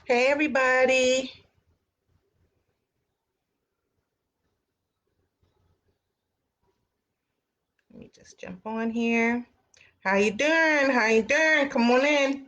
Hey, everybody. Let me just jump on here. How you doing? How you doing? Come on in.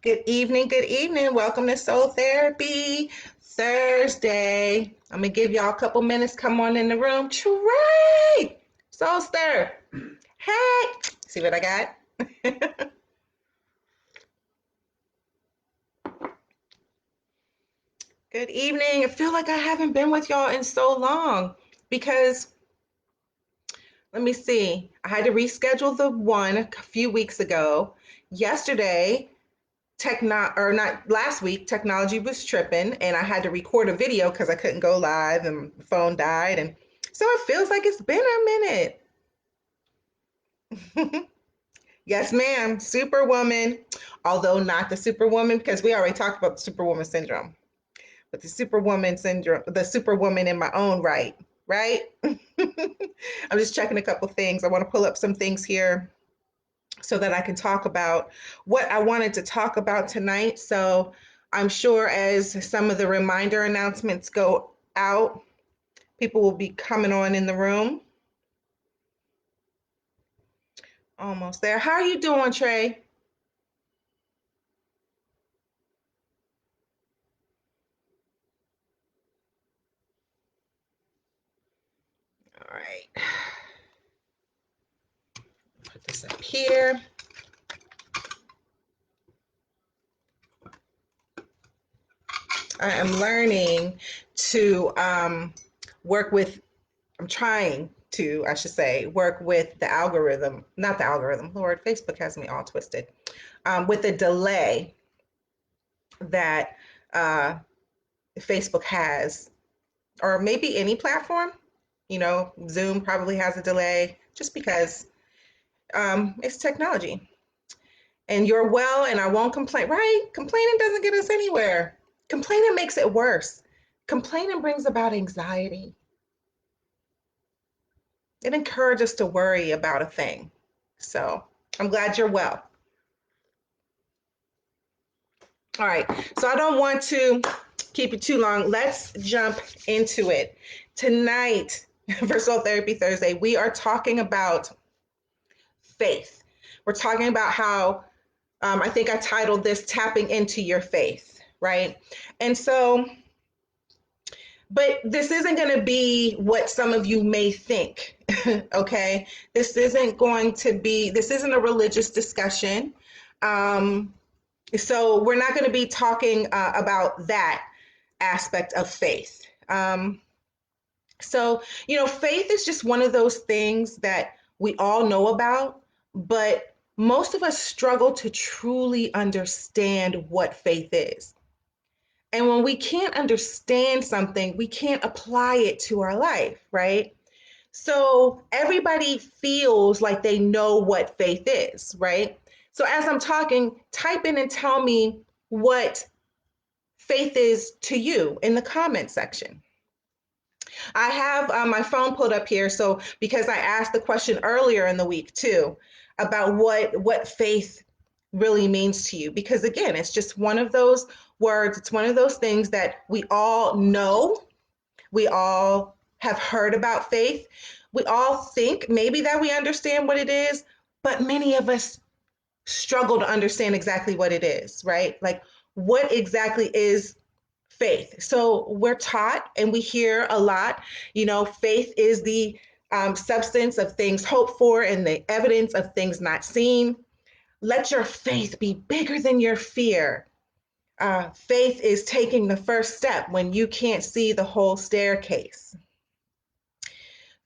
Good evening. Good evening. Welcome to Soul Therapy Thursday. I'm gonna give y'all a couple minutes. Come on in the room. Trey, Soul Stir. Hey, see what I got? Good evening. I feel like I haven't been with y'all in so long because let me see. I had to reschedule the one a few weeks ago. Yesterday, not last week, technology was tripping and I had to record a video because I couldn't go live and the phone died. And so it feels like it's been a minute. Yes, ma'am. Superwoman. Although not the superwoman, because we already talked about the superwoman syndrome. But the superwoman syndrome, the superwoman in my own right, right? I'm just checking a couple things. I want to pull up some things here so that I can talk about what I wanted to talk about tonight. So I'm sure as some of the reminder announcements go out, people will be coming on in the room. Almost there. How are you doing, Trey? All right. Put this up here. I am learning to work with, I'm trying to, I should say, work with the algorithm, not the algorithm, Lord, Facebook has me all twisted, with the delay that uh, Facebook has, or maybe any platform. Zoom probably has a delay just because it's technology. And you're well, and I won't complain, right? Complaining doesn't get us anywhere. Complaining makes it worse. Complaining brings about anxiety. It encourages us to worry about a thing. So I'm glad you're well. All right. So I don't want to keep it too long. Let's jump into it. Tonight, for Soul Therapy Thursday, we are talking about faith. We're talking about how I think I titled this Tapping into Your Faith, right? And so, but this isn't going to be what some of you may think, okay? This isn't a religious discussion. Um, so we're not going to be talking about that aspect of faith. Faith is just one of those things that we all know about, but most of us struggle to truly understand what faith is. And when we can't understand something, we can't apply it to our life, right? So everybody feels like they know what faith is, right? So as I'm talking, type in and tell me what faith is to you in the comment section. I have my phone pulled up here, so because I asked the question earlier in the week too about what faith really means to you, because again, it's just one of those words, it's one of those things that we all know, we all have heard about faith, we all think maybe that we understand what it is, but many of us struggle to understand exactly what it is, right? Like, what exactly is faith? So we're taught and we hear a lot, faith is the substance of things hoped for and the evidence of things not seen. Let your faith be bigger than your fear. Faith is taking the first step when you can't see the whole staircase.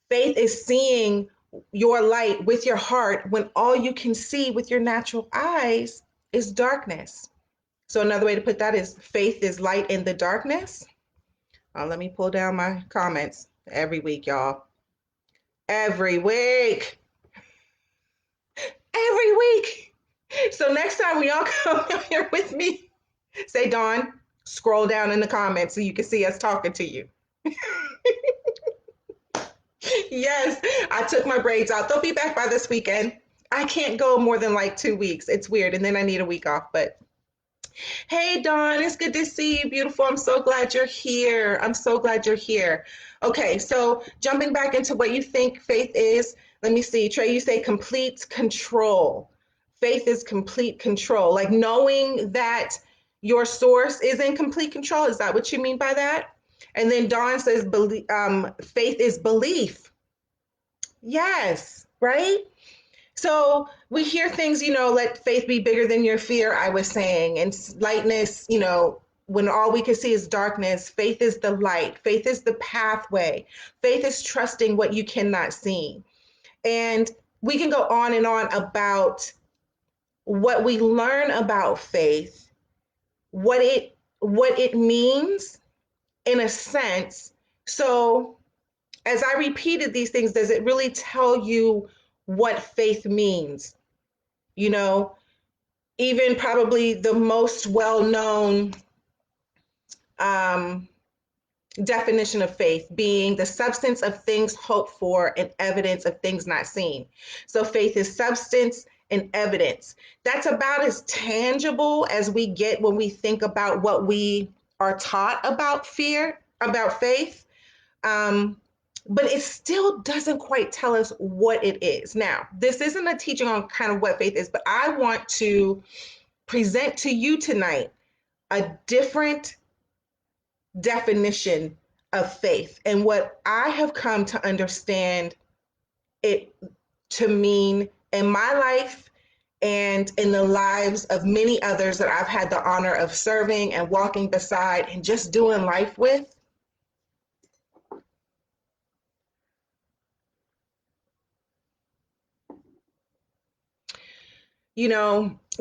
Faith is seeing your light with your heart when all you can see with your natural eyes is darkness. So another way to put that is faith is light in the darkness. Let me pull down my comments every week, y'all. Every week. Every week. So next time when y'all come here with me, say Dawn, Scroll down in the comments so you can see us talking to you. Yes, I took my braids out. They'll be back by this weekend. I can't go more than like 2 weeks. It's weird. And then I need a week off. But hey, Dawn, it's good to see you, beautiful. I'm so glad you're here. I'm so glad you're here. Okay, so jumping back into what you think faith is, let me see. Trey, you say complete control. Faith is complete control, like knowing that your source is in complete control. Is that what you mean by that? And then Dawn says, faith is belief. Yes, right? So we hear things, let faith be bigger than your fear, I was saying, and lightness, when all we can see is darkness, faith is the light, faith is the pathway, faith is trusting what you cannot see. And we can go on and on about what we learn about faith, what it means in a sense. So as I repeated these things, does it really tell you what faith means? Even probably the most well-known definition of faith being the substance of things hoped for and evidence of things not seen. So faith is substance and evidence. That's about as tangible as we get when we think about what we are taught about faith. But it still doesn't quite tell us what it is. Now, this isn't a teaching on kind of what faith is, but I want to present to you tonight a different definition of faith and what I have come to understand it to mean in my life and in the lives of many others that I've had the honor of serving and walking beside and just doing life with.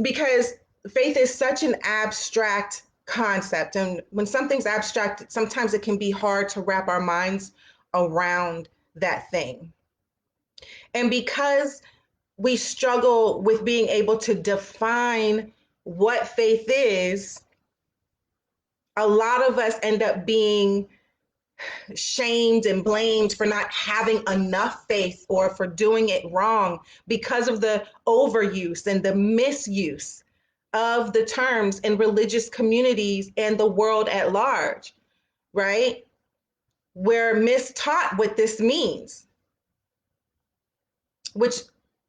Because faith is such an abstract concept. And when something's abstract, sometimes it can be hard to wrap our minds around that thing. And because we struggle with being able to define what faith is, a lot of us end up being shamed and blamed for not having enough faith or for doing it wrong because of the overuse and the misuse of the terms in religious communities and the world at large, right? We're mistaught what this means, which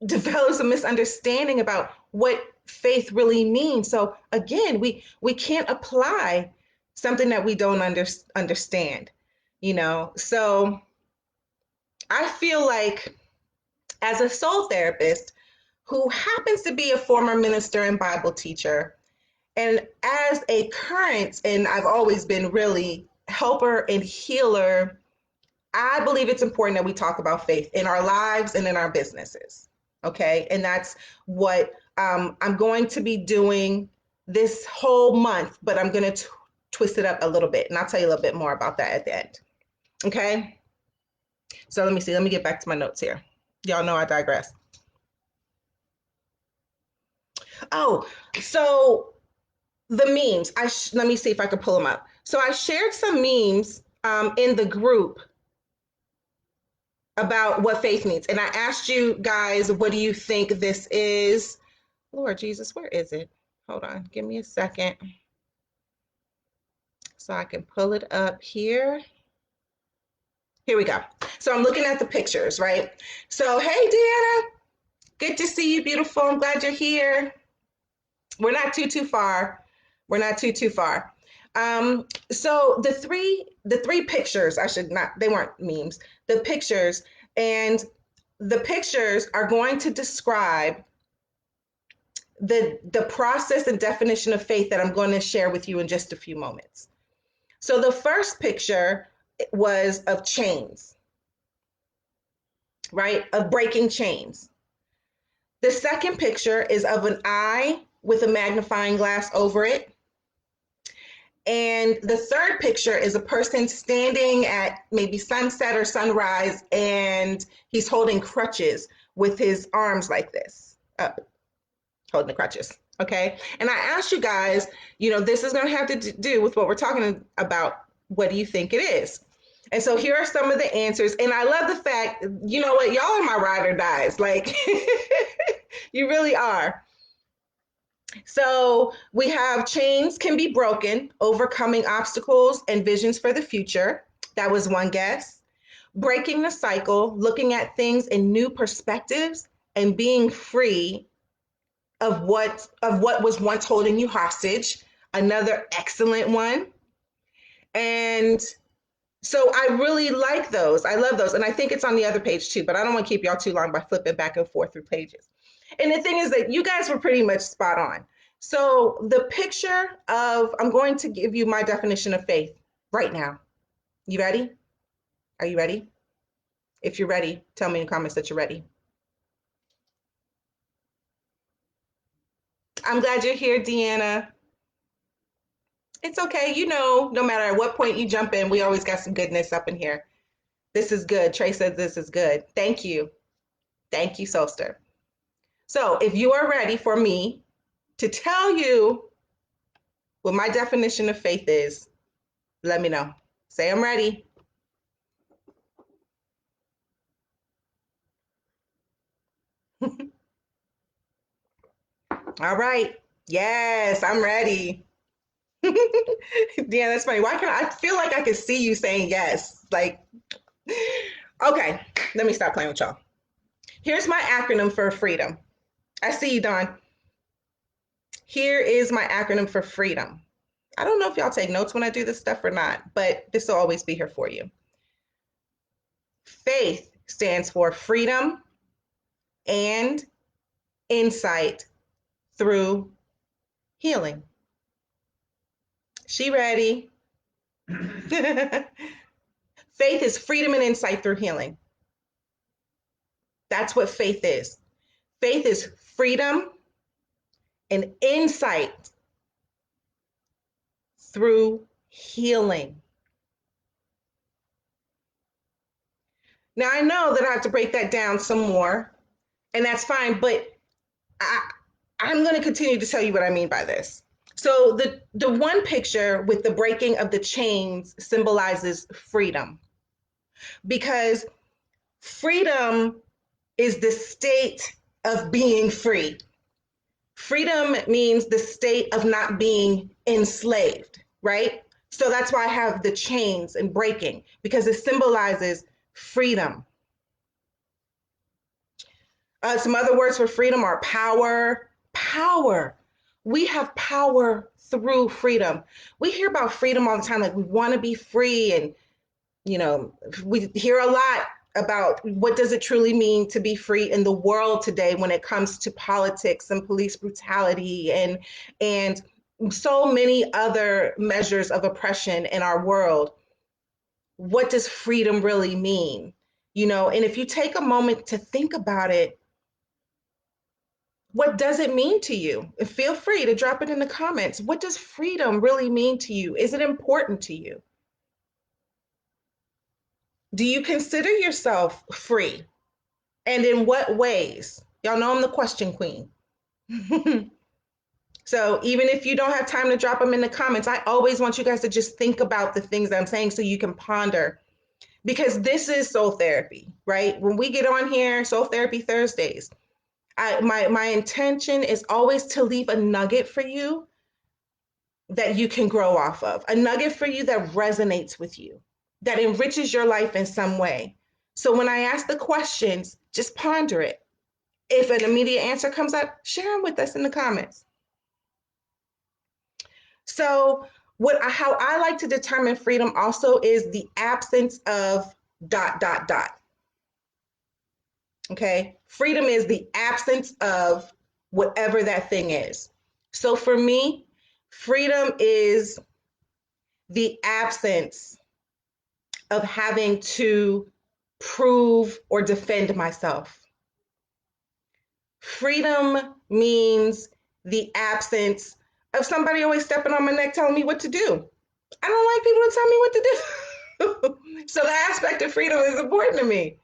develops a misunderstanding about what faith really means. So again, we can't apply something that we don't understand. So I feel like as a soul therapist who happens to be a former minister and Bible teacher, and as a current, and I've always been really helper and healer, I believe it's important that we talk about faith in our lives and in our businesses. Okay. And that's what I'm going to be doing this whole month, but I'm going to twist it up a little bit. And I'll tell you a little bit more about that at the end. Okay. So let me see. Let me get back to my notes here. Y'all know I digress. Oh, so the memes. Let me see if I can pull them up. So I shared some memes in the group about what faith means. And I asked you guys, what do you think this is? Lord Jesus, where is it? Hold on. Give me a second so I can pull it up here. Here we go. So I'm looking at the pictures, right? So, hey, Deanna, good to see you, beautiful. I'm glad you're here. We're not too far. We're not too far. So the three pictures, they weren't memes, the pictures, and the pictures are going to describe the process and definition of faith that I'm going to share with you in just a few moments. So the first picture was of chains, right? Of breaking chains. The second picture is of an eye with a magnifying glass over it. And the third picture is a person standing at maybe sunset or sunrise, and he's holding crutches with his arms like this, up, holding the crutches. Okay. And I asked you guys, this is going to have to do with what we're talking about. What do you think it is? And so here are some of the answers. And I love the fact, you know what, y'all are my ride or dies. Like, you really are. So we have chains can be broken, overcoming obstacles and visions for the future. That was one guess. Breaking the cycle, looking at things in new perspectives and being free of what was once holding you hostage. Another excellent one. And so I really like those. I love those. And I think it's on the other page too, but I don't want to keep y'all too long by flipping back and forth through pages. And the thing is that you guys were pretty much spot on. So the picture of, I'm going to give you my definition of faith right now. You ready? Are you ready? If you're ready, tell me in the comments that you're ready. I'm glad you're here, Deanna. It's okay. No matter at what point you jump in, we always got some goodness up in here. This is good. Trey says this is good. Thank you. Thank you, Solster. So if you are ready for me to tell you what my definition of faith is, let me know. Say I'm ready. All right. Yes, I'm ready. Yeah, that's funny. Why can't I feel like I can see you saying yes? Like, okay, let me stop playing with y'all. Here's my acronym for freedom. I see you, Don. Here is my acronym for freedom. I don't know if y'all take notes when I do this stuff or not, but this will always be here for you. Faith stands for freedom and insight through healing. She ready? Faith is freedom and insight through healing. That's what faith is. Faith is freedom and insight through healing. Now, I know that I have to break that down some more, and that's fine, but I'm going to continue to tell you what I mean by this. So the one picture with the breaking of the chains symbolizes freedom, because freedom is the state of being free. Freedom means the state of not being enslaved, right? So that's why I have the chains and breaking, because it symbolizes freedom. Some other words for freedom are power. Power. We have power through freedom. We hear about freedom all the time, like we want to be free, and we hear a lot about what does it truly mean to be free in the world today when it comes to politics and police brutality and so many other measures of oppression in our world. What does freedom really mean? And if you take a moment to think about it, what does it mean to you? Feel free to drop it in the comments. What does freedom really mean to you? Is it important to you? Do you consider yourself free? And in what ways? Y'all know I'm the question queen. So even if you don't have time to drop them in the comments, I always want you guys to just think about the things that I'm saying so you can ponder. Because this is soul therapy, right? When we get on here, Soul Therapy Thursdays, my intention is always to leave a nugget for you that you can grow off of, a nugget for you that resonates with you, that enriches your life in some way. So when I ask the questions, just ponder it. If an immediate answer comes up, share them with us in the comments. So how I like to determine freedom also is the absence of ... Okay, freedom is the absence of whatever that thing is. So for me, freedom is the absence of having to prove or defend myself. Freedom means the absence of somebody always stepping on my neck telling me what to do. I don't like people to tell me what to do. So the aspect of freedom is important to me.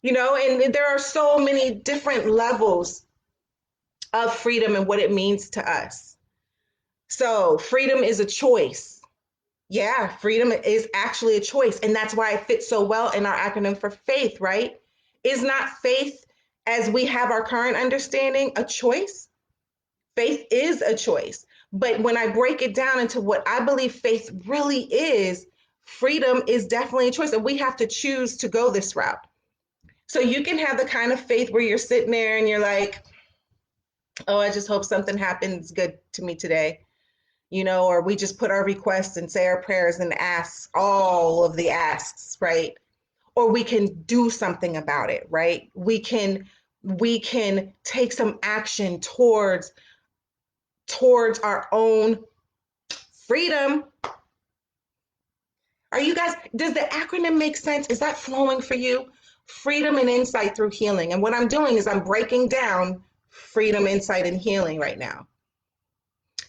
And there are so many different levels of freedom and what it means to us. So freedom is a choice. Yeah, freedom is actually a choice. And that's why it fits so well in our acronym for faith, right? Is not faith, as we have our current understanding, a choice? Faith is a choice. But when I break it down into what I believe faith really is, freedom is definitely a choice. And we have to choose to go this route. So you can have the kind of faith where you're sitting there and you're like, oh, I just hope something happens good to me today. Or we just put our requests and say our prayers and ask all of the asks, right? Or we can do something about it, right? We can take some action towards our own freedom. Does the acronym make sense? Is that flowing for you? Freedom and insight through healing. And what I'm doing is I'm breaking down freedom, insight, and healing right now.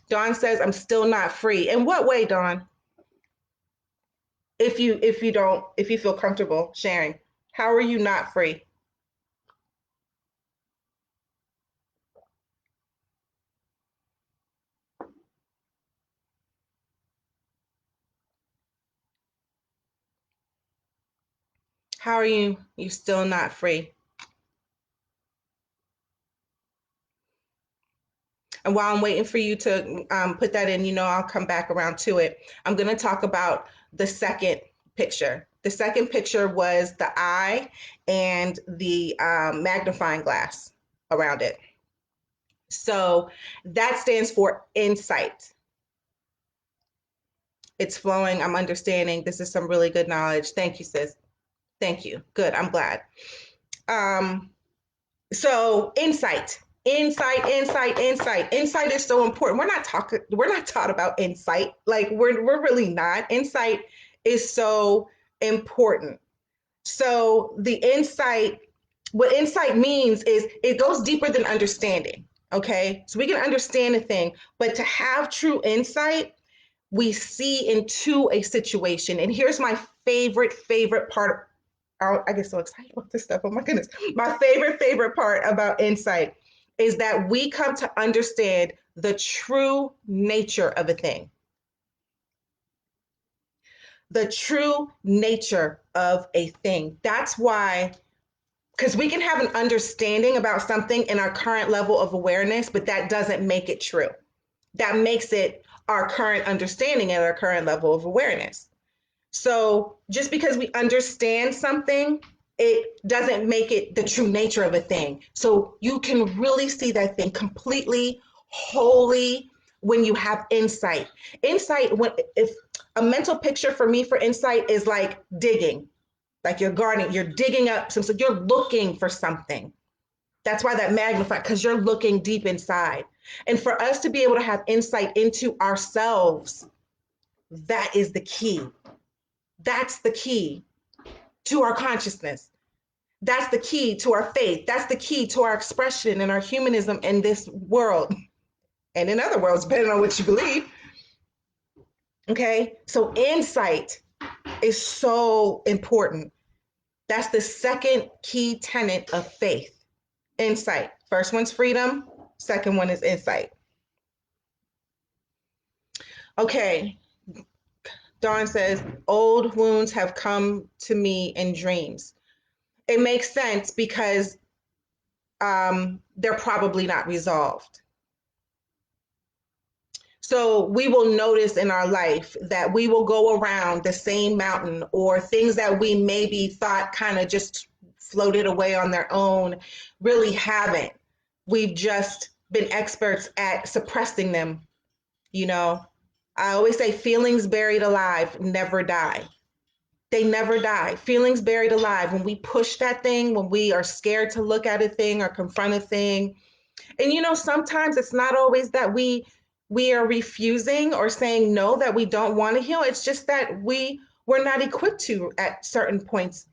Dawn says, I'm still not free. In what way, Dawn? If you feel comfortable sharing, how are you not free? How are you still not free? And while I'm waiting for you to put that in, I'll come back around to it. I'm going to talk about the second picture. The second picture was the eye and the magnifying glass around it. So that stands for insight. It's flowing. I'm understanding. This is some really good knowledge. Thank you, sis. Thank you. Good. I'm glad. Um, so insight is so important. We're not taught about insight. Like we're really not. Insight is so important. So what insight means is it goes deeper than understanding. Okay, so we can understand a thing, but to have true insight, we see into a situation. And here's my favorite part. I get so excited about this stuff. Oh my goodness. My favorite part about insight is that we come to understand the true nature of a thing. The true nature of a thing. That's why, because we can have an understanding about something in our current level of awareness, but that doesn't make it true. That makes it our current understanding at our current level of awareness. So just because we understand something, it doesn't make it the true nature of a thing. So you can really see that thing completely, wholly when you have insight. If a mental picture for me for insight is like digging, like you're gardening, you're digging up some, so you're looking for something. That's why that magnified, because you're looking deep inside. And for us to be able to have insight into ourselves, that is the key. That's the key to our consciousness. That's the key to our faith. That's the key to our expression and our humanism in this world and in other worlds, depending on what you believe. Okay, so insight is so important. That's the second key tenet of faith. Insight. First one's freedom, second one is insight. Okay, Dawn says, old wounds have come to me in dreams. It makes sense because they're probably not resolved. So we will notice in our life that we will go around the same mountain, or things that we maybe thought kind of just floated away on their own really haven't. We've just been experts at suppressing them. I always say feelings buried alive never die. They never die. Feelings buried alive. When we push that thing, when we are scared to look at a thing or confront a thing. And sometimes it's not always that we are refusing or saying no, that we don't want to heal. It's just that we're not equipped to at certain points.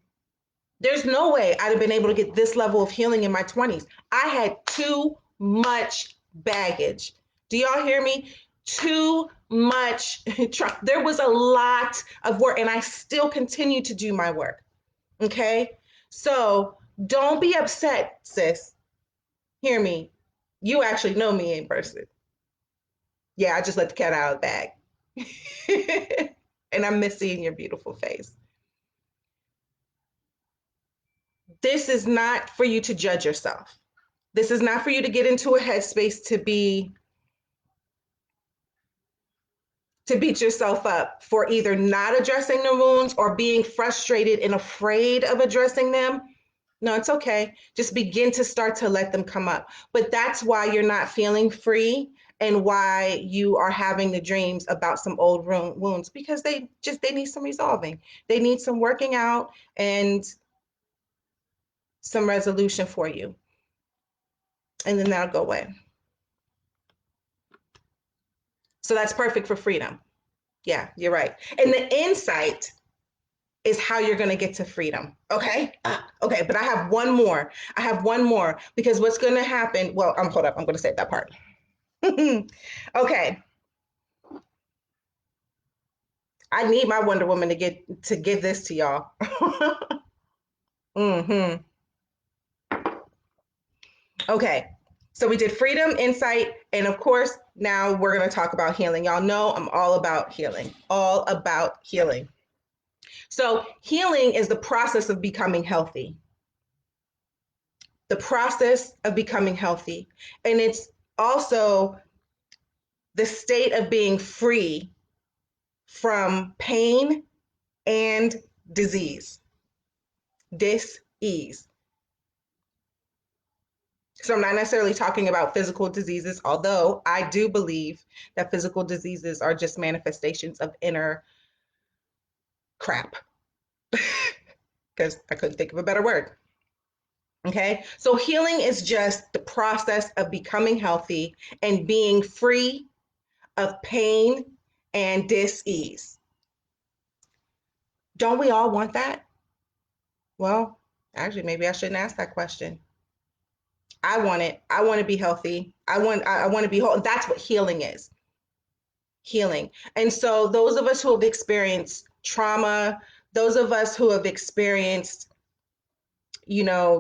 There's no way I'd have been able to get this level of healing in my 20s. I had too much baggage. Do y'all hear me? Too much. There was a lot of work, and I still continue to do my work. Okay? So don't be upset, sis. Hear me. You actually know me in person. Yeah, I just let the cat out of the bag. And I miss seeing your beautiful face. This is not for you to judge yourself. This is not for you to get into a headspace to beat yourself up for either not addressing the wounds or being frustrated and afraid of addressing them. No, it's okay. Just begin to start to let them come up. But that's why you're not feeling free and why you are having the dreams about some old wounds, because they need some resolving. They need some working out and some resolution for you. And then that'll go away. So that's perfect for freedom. Yeah, you're right. And the insight is how you're going to get to freedom. Okay. Okay. But I have one more. I have one more because what's going to happen? Well, hold up. I'm going to say that part. Okay. I need my Wonder Woman to give this to y'all. hmm Okay. So we did freedom, insight, and of course, now we're going to talk about healing. Y'all know I'm all about healing. All about healing. So healing is the process of becoming healthy. The process of becoming healthy. And it's also the state of being free from pain and disease, dis-ease. So I'm not necessarily talking about physical diseases, although I do believe that physical diseases are just manifestations of inner crap, because I couldn't think of a better word. Okay, so healing is just the process of becoming healthy and being free of pain and dis-ease. Don't we all want that? Well, actually, maybe I shouldn't ask that question. I want it. I want to be healthy. I want to be whole. That's what healing is. Healing. And so those of us who have experienced trauma, those of us who have experienced,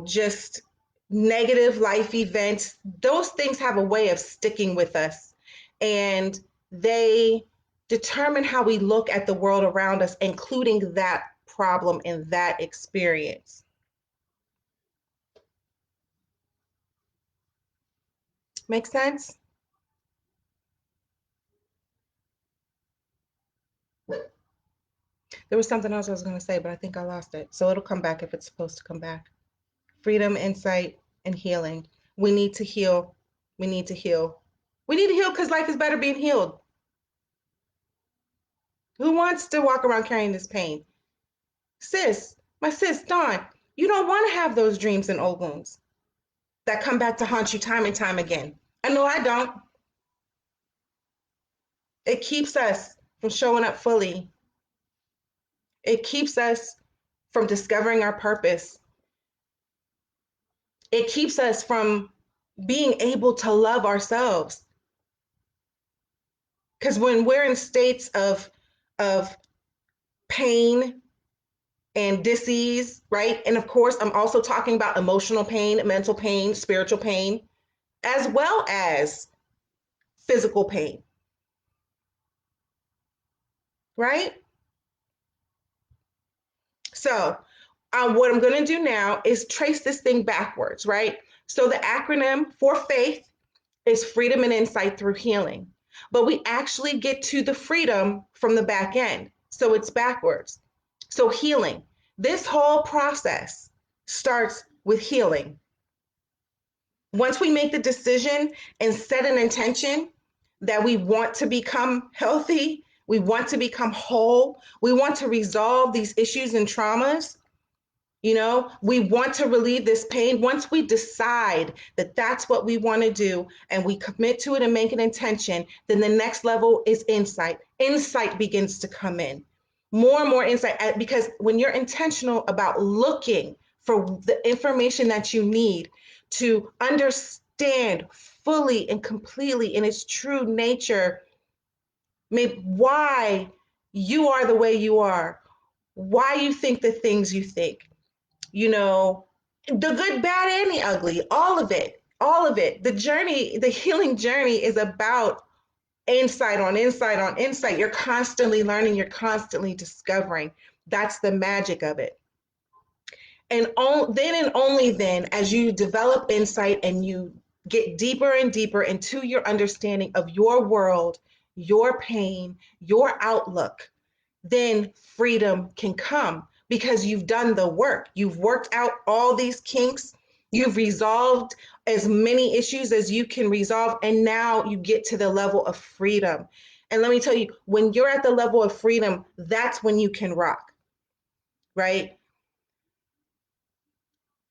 just negative life events, those things have a way of sticking with us. And they determine how we look at the world around us, including that problem and that experience. Make sense? There was something else I was going to say, but I think I lost it. So it'll come back if it's supposed to come back. Freedom, insight, and healing. We need to heal. We need to heal. We need to heal because life is better being healed. Who wants to walk around carrying this pain? My sis, Dawn, you don't want to have those dreams and old wounds that come back to haunt you time and time again. I know I don't. It keeps us from showing up fully. It keeps us from discovering our purpose. It keeps us from being able to love ourselves. Because when we're in states of pain and disease, right? And of course, I'm also talking about emotional pain, mental pain, spiritual pain, as well as physical pain, right? So, what I'm going to do now is trace this thing backwards, right? So, the acronym for faith is freedom and insight through healing. But we actually get to the freedom from the back end. So, it's backwards. So, healing. This whole process starts with healing. Once we make the decision and set an intention that we want to become healthy, we want to become whole, we want to resolve these issues and traumas, we want to relieve this pain. Once we decide that that's what we want to do and we commit to it and make an intention, then the next level is insight. Insight begins to come in. More and more insight, because when you're intentional about looking for the information that you need to understand fully and completely in its true nature, maybe why you are the way you are, why you think the things you think, the good, bad, and the ugly, all of it. all of it. The journey, the healing journey is about insight on insight on insight. You're constantly learning, you're constantly discovering. That's the magic of it. And then and only then, as you develop insight and you get deeper and deeper into your understanding of your world, your pain, your outlook, then freedom can come because you've done the work. You've worked out all these kinks. You've resolved as many issues as you can resolve. And now you get to the level of freedom. And let me tell you, when you're at the level of freedom, that's when you can rock, right?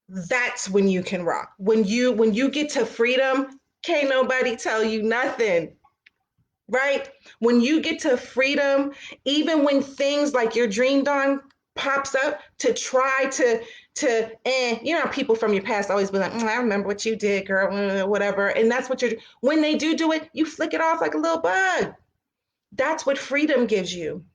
That's when you can rock. When you get to freedom, can't nobody tell you nothing, right? When you get to freedom, even when things like your dreamed on pops up to try you know, people from your past always be like, I remember what you did, girl, whatever. And that's what you're, when they do it, you flick it off like a little bug. That's what freedom gives you.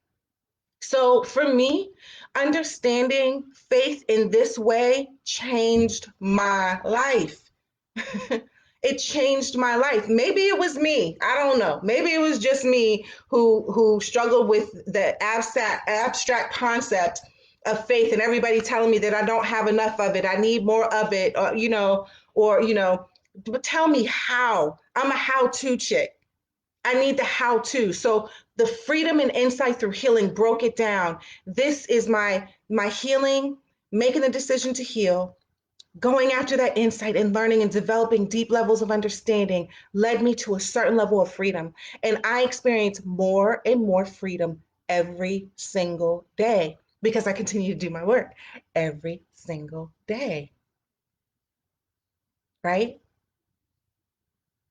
So for me, understanding faith in this way changed my life. It changed my life. Maybe it was me. I don't know. Maybe it was just me who struggled with the abstract concept of faith and everybody telling me that I don't have enough of it. I need more of it, but tell me how. I'm a how-to chick. I need the how to. So the freedom and insight through healing broke it down. This is my healing, making a decision to heal, going after that insight and learning and developing deep levels of understanding led me to a certain level of freedom. And I experience more and more freedom every single day because I continue to do my work every single day, right?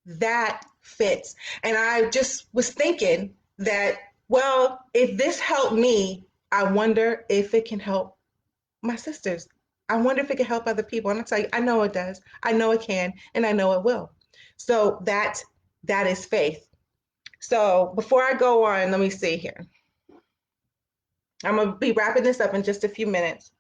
That fits. And I just was thinking that, well, if this helped me, I wonder if it can help my sisters. I wonder if it can help other people. And I'll tell you, I know it does. I know it can, and I know it will. So that is faith. So before I go on, let me see here. I'm gonna be wrapping this up in just a few minutes.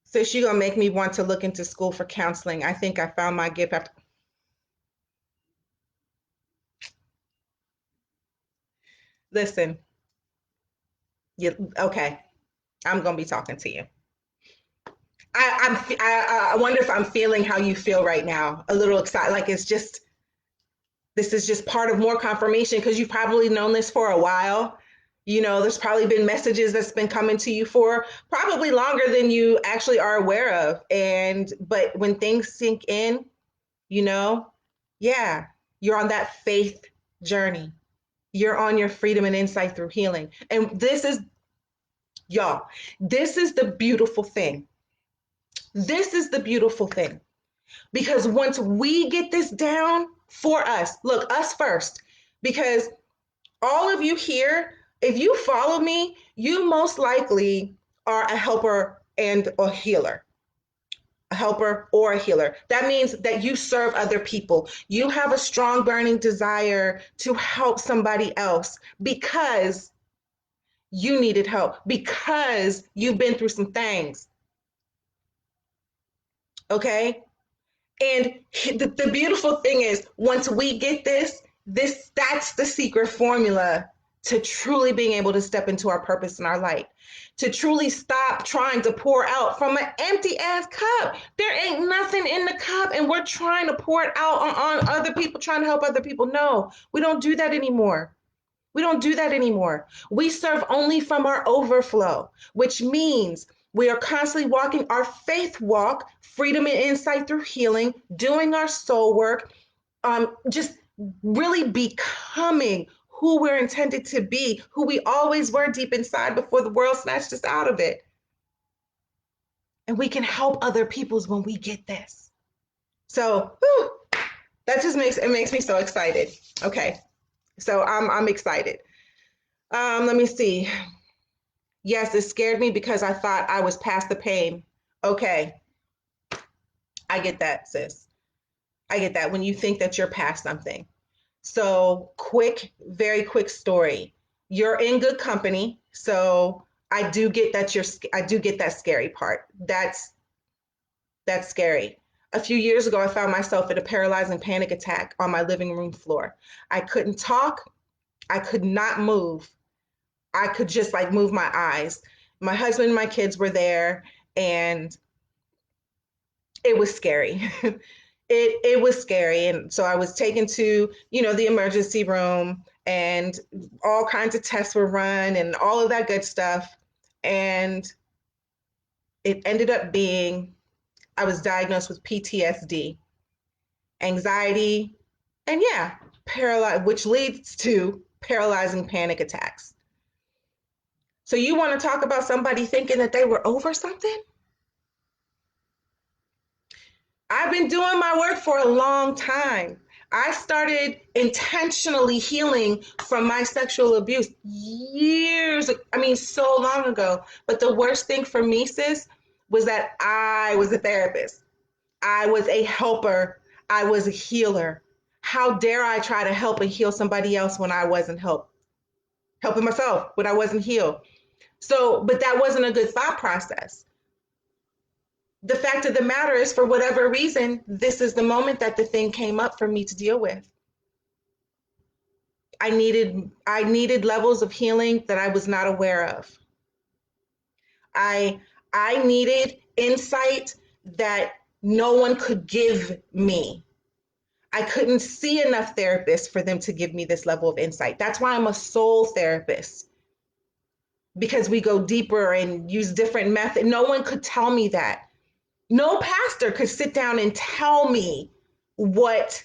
So she's gonna make me want to look into school for counseling. I think I found my gift after. Listen, okay. I'm gonna be talking to you. I wonder if I'm feeling how you feel right now. A little excited, like it's just this is just part of more confirmation because you've probably known this for a while. You know, there's probably been messages that's been coming to you for probably longer than you actually are aware of. And but when things sink in, you know, yeah, you're on that faith journey. You're on your freedom and insight through healing. And this is y'all, this is the beautiful thing. This is the beautiful thing. Because once we get this down for us, look, us first, because all of you here, if you follow me, you most likely are a helper and a healer. A helper or a healer. That means that you serve other people. You have a strong burning desire to help somebody else because you needed help, because you've been through some things. Okay? And the beautiful thing is, once we get this that's the secret formula to truly being able to step into our purpose and our light, to truly stop trying to pour out from an empty ass cup. There ain't nothing in the cup, and we're trying to pour it out on other people, trying to help other people. No, we don't do that anymore. We don't do that anymore. We serve only from our overflow, which means we are constantly walking our faith walk, freedom and insight through healing, doing our soul work, just really becoming who we're intended to be, who we always were deep inside before the world snatched us out of it. And we can help other peoples when we get this. So whew, that just makes me so excited. Okay, so I'm excited. Let me see. Yes, it scared me because I thought I was past the pain. Okay, I get that, sis. I get that when you think that you're past something. So, very quick story. You're in good company. So, I do get that I do get that scary part. That's scary. A few years ago, I found myself in a paralyzing panic attack on my living room floor. I couldn't talk. I could not move. I could just like move my eyes. My husband and my kids were there, and it was scary. It was scary, and so I was taken to the emergency room, and all kinds of tests were run, and all of that good stuff, and it ended up being I was diagnosed with PTSD, anxiety, and yeah, paralyzed, which leads to paralyzing panic attacks. So you want to talk about somebody thinking that they were over something? I've been doing my work for a long time. I started intentionally healing from my sexual abuse years, I mean, so long ago. But the worst thing for me, sis, was that I was a therapist. I was a helper. I was a healer. How dare I try to help and heal somebody else when I wasn't helping myself when I wasn't healed? So, but that wasn't a good thought process. The fact of the matter is, for whatever reason, this is the moment that the thing came up for me to deal with. I needed levels of healing that I was not aware of. I needed insight that no one could give me. I couldn't see enough therapists for them to give me this level of insight. That's why I'm a soul therapist, because we go deeper and use different methods. No one could tell me that. No pastor could sit down and tell me what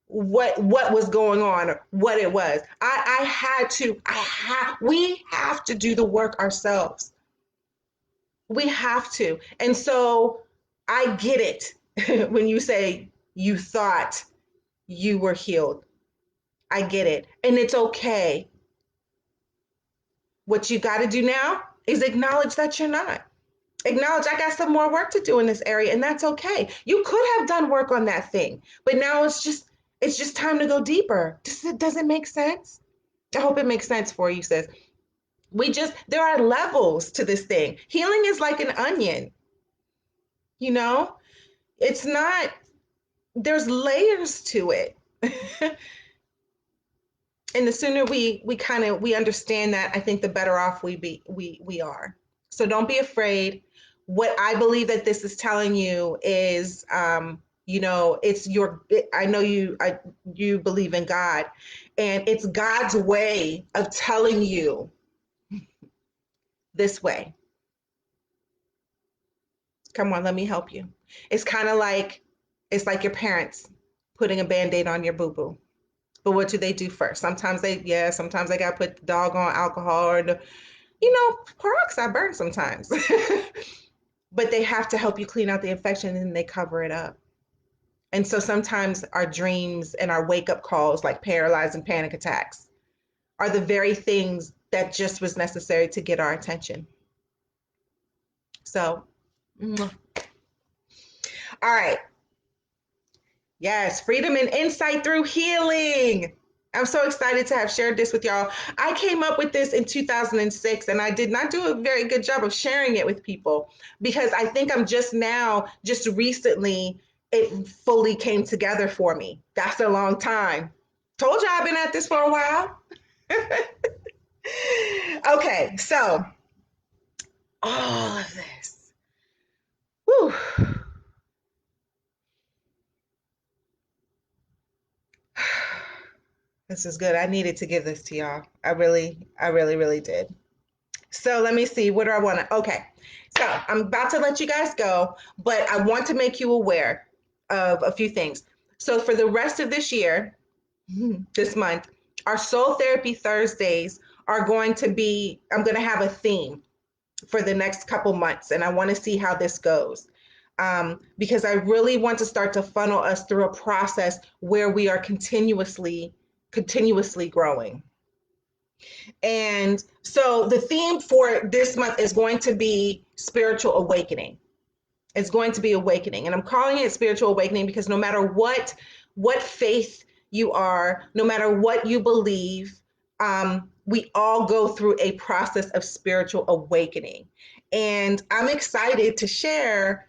what was going on or what it was. I had to, we have to do the work ourselves. We have to. And so I get it when you say you thought you were healed. I get it. And it's okay. What you got to do now is acknowledge that you're not. Acknowledge I got some more work to do in this area, and that's okay. You could have done work on that thing, but now it's just time to go deeper. Does it make sense? I hope it makes sense for you, sis. There are levels to this thing. Healing is like an onion, you know? It's not, there's layers to it. And the sooner we understand that, I think the better off we are. So don't be afraid. What I believe that this is telling you is, it's I know you believe in God, and it's God's way of telling you this way. Come on, let me help you. It's kind of like, it's like your parents putting a Band-Aid on your boo-boo. But what do they do first? Sometimes they got to put the doggone alcohol or peroxide burns sometimes. But they have to help you clean out the infection, and they cover it up. And so sometimes our dreams and our wake up calls, like paralyzing panic attacks, are the very things that just was necessary to get our attention. So, all right. Yes, freedom and insight through healing. I'm so excited to have shared this with y'all. I came up with this in 2006, and I did not do a very good job of sharing it with people, because I think I'm just recently, it fully came together for me. That's a long time. Told you I've been at this for a while. Okay, so all of this. Whew. This is good. I needed to give this to y'all. I really, really did. So let me see. What do I want to? Okay. So I'm about to let you guys go, but I want to make you aware of a few things. So for the rest of this year, this month, our Soul Therapy Thursdays are going to be, I'm going to have a theme for the next couple months, and I want to see how this goes. Because I really want to start to funnel us through a process where we are continuously growing. And so the theme for this month is going to be spiritual awakening. It's going to be awakening. And I'm calling it spiritual awakening because no matter what faith you are, no matter what you believe, we all go through a process of spiritual awakening. And I'm excited to share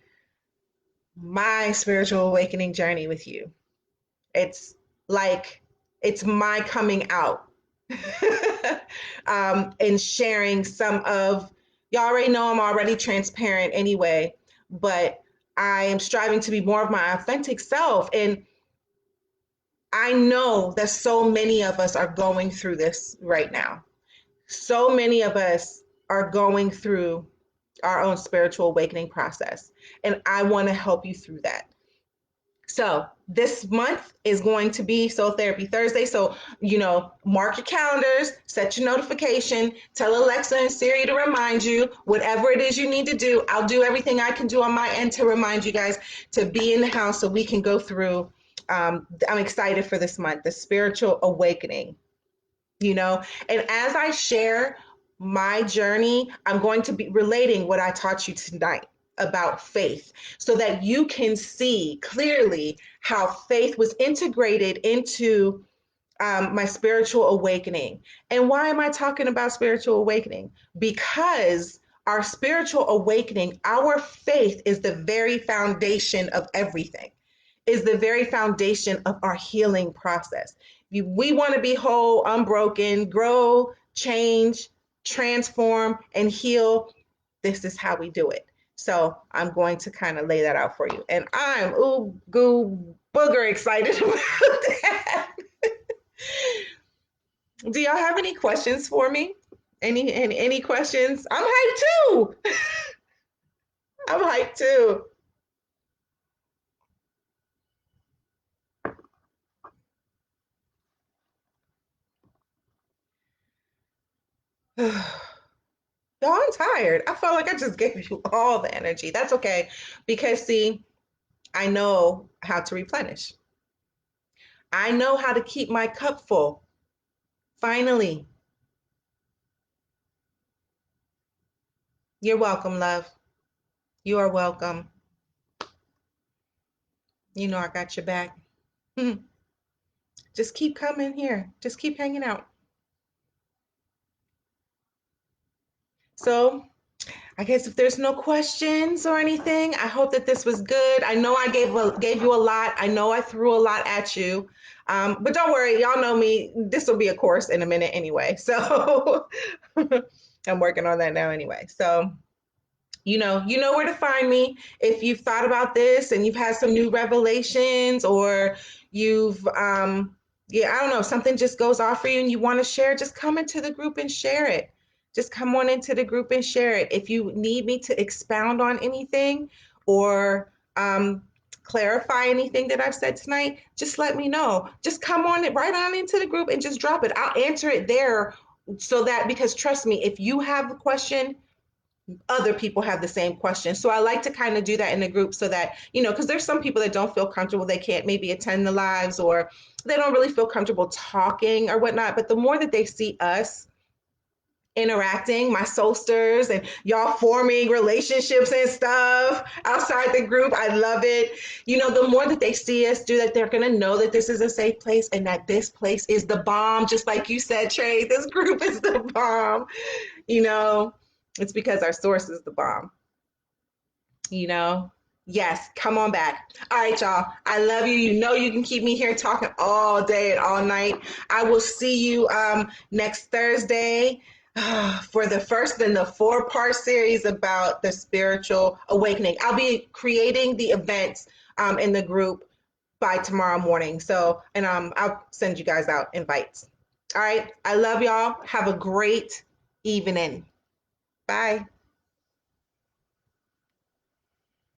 my spiritual awakening journey with you. It's like it's my coming out and sharing some of, y'all already know I'm already transparent anyway, but I am striving to be more of my authentic self. And I know that so many of us are going through this right now. So many of us are going through our own spiritual awakening process, and I want to help you through that. So this month is going to be Soul Therapy Thursday. So, mark your calendars, set your notification, tell Alexa and Siri to remind you, whatever it is you need to do. I'll do everything I can do on my end to remind you guys to be in the house so we can go through. I'm excited for this month, the spiritual awakening, and as I share my journey, I'm going to be relating what I taught you tonight about faith so that you can see clearly how faith was integrated into my spiritual awakening. And why am I talking about spiritual awakening? Because our spiritual awakening, our faith is the very foundation of everything, is the very foundation of our healing process. We want to be whole, unbroken, grow, change, transform, and heal. This is how we do it. So I'm going to kind of lay that out for you. And I'm goo booger excited about that. Do y'all have any questions for me? Any questions? I'm hyped too. I'm hyped too. Y'all, I'm tired. I felt like I just gave you all the energy. That's okay. Because, see, I know how to replenish. I know how to keep my cup full. Finally. You're welcome, love. You are welcome. You know I got your back. Just keep coming here. Just keep hanging out. So, I guess if there's no questions or anything, I hope that this was good. I know I gave you a lot. I know I threw a lot at you, but don't worry, y'all know me. This will be a course in a minute anyway. So I'm working on that now anyway. So you know where to find me if you've thought about this and you've had some new revelations, or you've yeah, I don't know, something just goes off for you and you want to share, just come into the group and share it. Just come on into the group and share it. If you need me to expound on anything or clarify anything that I've said tonight, just let me know. Just come on it right on into the group and just drop it. I'll answer it there, so that, because trust me, if you have a question, other people have the same question. So I like to kind of do that in the group so that, because there's some people that don't feel comfortable, they can't maybe attend the lives, or they don't really feel comfortable talking or whatnot. But the more that they see us interacting, my soulsters, and y'all forming relationships and stuff outside the group, I love it. The more that they see us do that, they're going to know that this is a safe place and that this place is the bomb. Just like you said, Trey, this group is the bomb. you know it's because our source is the bomb. you know yes, come on back. All right, y'all, I love you. You can keep me here talking all day and all night. I will see you next Thursday for the first in the 4-part series about the spiritual awakening. I'll be creating the events in the group by tomorrow morning, so, and I'll send you guys out invites. All right, I love y'all. Have a great evening. Bye.